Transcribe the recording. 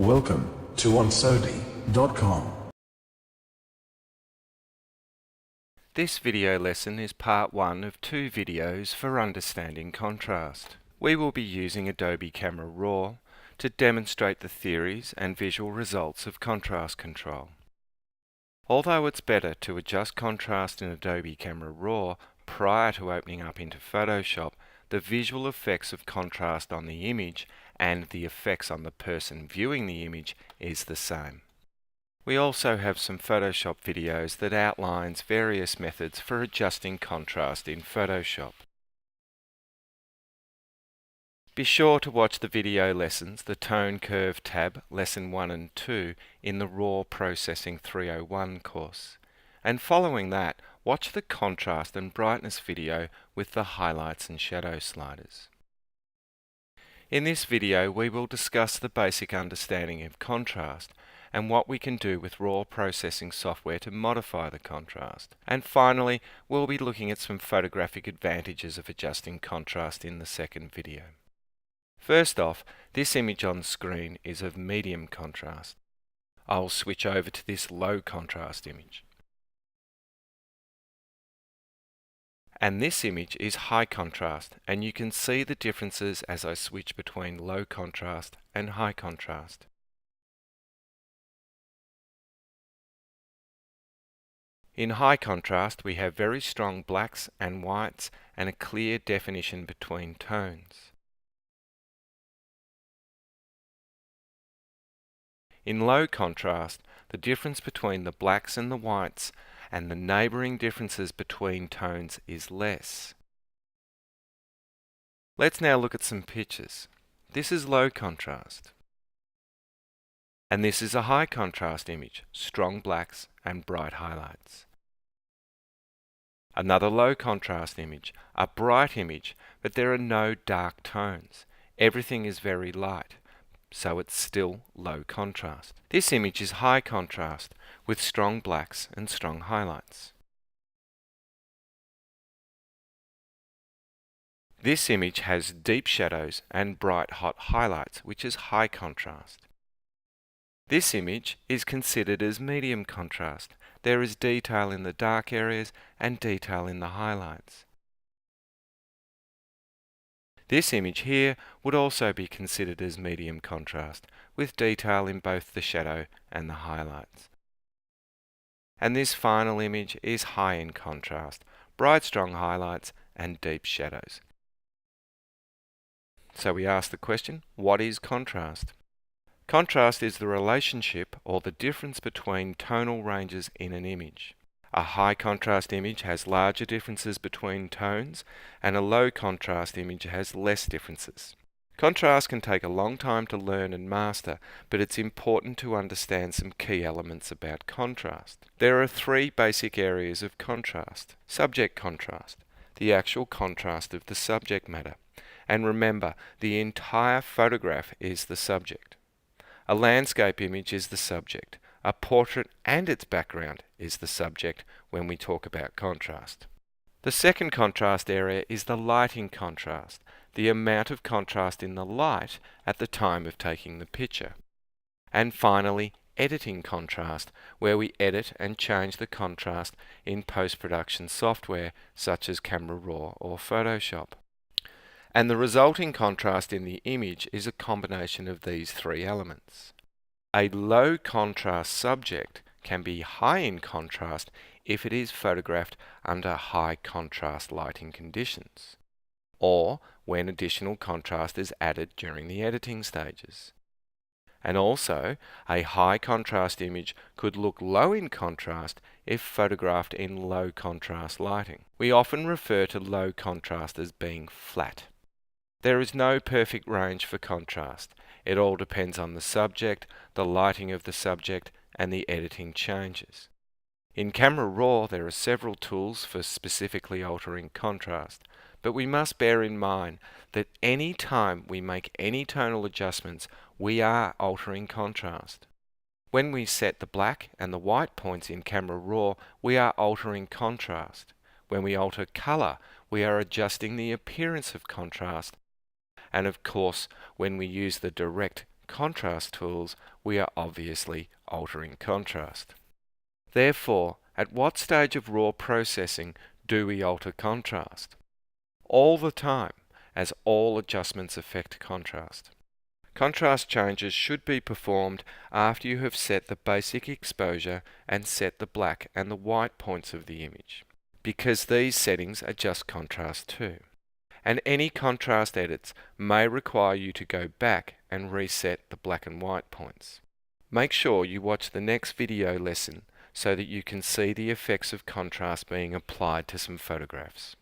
Welcome to onSodi.com. This video lesson is part 1 of 2 videos for understanding contrast. We will be using Adobe Camera Raw to demonstrate the theories and visual results of contrast control. Although it's better to adjust contrast in Adobe Camera Raw prior to opening up into Photoshop, the visual effects of contrast on the image and the effects on the person viewing the image is the same. We also have some Photoshop videos that outlines various methods for adjusting contrast in Photoshop. Be sure to watch the video lessons, the Tone Curve tab, Lesson 1 and 2 in the Raw Processing 301 course. And following that, watch the Contrast and Brightness video with the highlights and shadow sliders. In this video, we will discuss the basic understanding of contrast and what we can do with raw processing software to modify the contrast. And finally, we'll be looking at some photographic advantages of adjusting contrast in the second video. First off, this image on screen is of medium contrast. I'll switch over to this low contrast image. And this image is high contrast, and you can see the differences as I switch between low contrast and high contrast. In high contrast, we have very strong blacks and whites and a clear definition between tones. In low contrast, the difference between the blacks and the whites and the neighbouring differences between tones is less. Let's now look at some pictures. This is low contrast. And this is a high contrast image, strong blacks and bright highlights. Another low contrast image, a bright image, but there are no dark tones. Everything is very light, so it's still low contrast. This image is high contrast with strong blacks and strong highlights. This image has deep shadows and bright hot highlights, which is high contrast. This image is considered as medium contrast. There is detail in the dark areas and detail in the highlights. This image here would also be considered as medium contrast, with detail in both the shadow and the highlights. And this final image is high in contrast, bright strong highlights and deep shadows. So we ask the question, what is contrast? Contrast is the relationship or the difference between tonal ranges in an image. A high contrast image has larger differences between tones, and a low contrast image has less differences. Contrast can take a long time to learn and master, but it's important to understand some key elements about contrast. There are 3 basic areas of contrast. Subject contrast, the actual contrast of the subject matter. And remember, the entire photograph is the subject. A landscape image is the subject. A portrait and its background is the subject when we talk about contrast. The second contrast area is the lighting contrast, the amount of contrast in the light at the time of taking the picture. And finally, editing contrast, where we edit and change the contrast in post-production software such as Camera Raw or Photoshop. And the resulting contrast in the image is a combination of these 3 elements. A low contrast subject can be high in contrast if it is photographed under high contrast lighting conditions, or when additional contrast is added during the editing stages. And also, a high contrast image could look low in contrast if photographed in low contrast lighting. We often refer to low contrast as being flat. There is no perfect range for contrast. It all depends on the subject, the lighting of the subject, and the editing changes. In Camera Raw, there are several tools for specifically altering contrast, but we must bear in mind that any time we make any tonal adjustments, we are altering contrast. When we set the black and the white points in Camera Raw, we are altering contrast. When we alter color, we are adjusting the appearance of contrast. And of course, when we use the direct contrast tools, we are obviously altering contrast. Therefore, at what stage of raw processing do we alter contrast? All the time, as all adjustments affect contrast. Contrast changes should be performed after you have set the basic exposure and set the black and the white points of the image, because these settings adjust contrast too. And any contrast edits may require you to go back and reset the black and white points. Make sure you watch the next video lesson so that you can see the effects of contrast being applied to some photographs.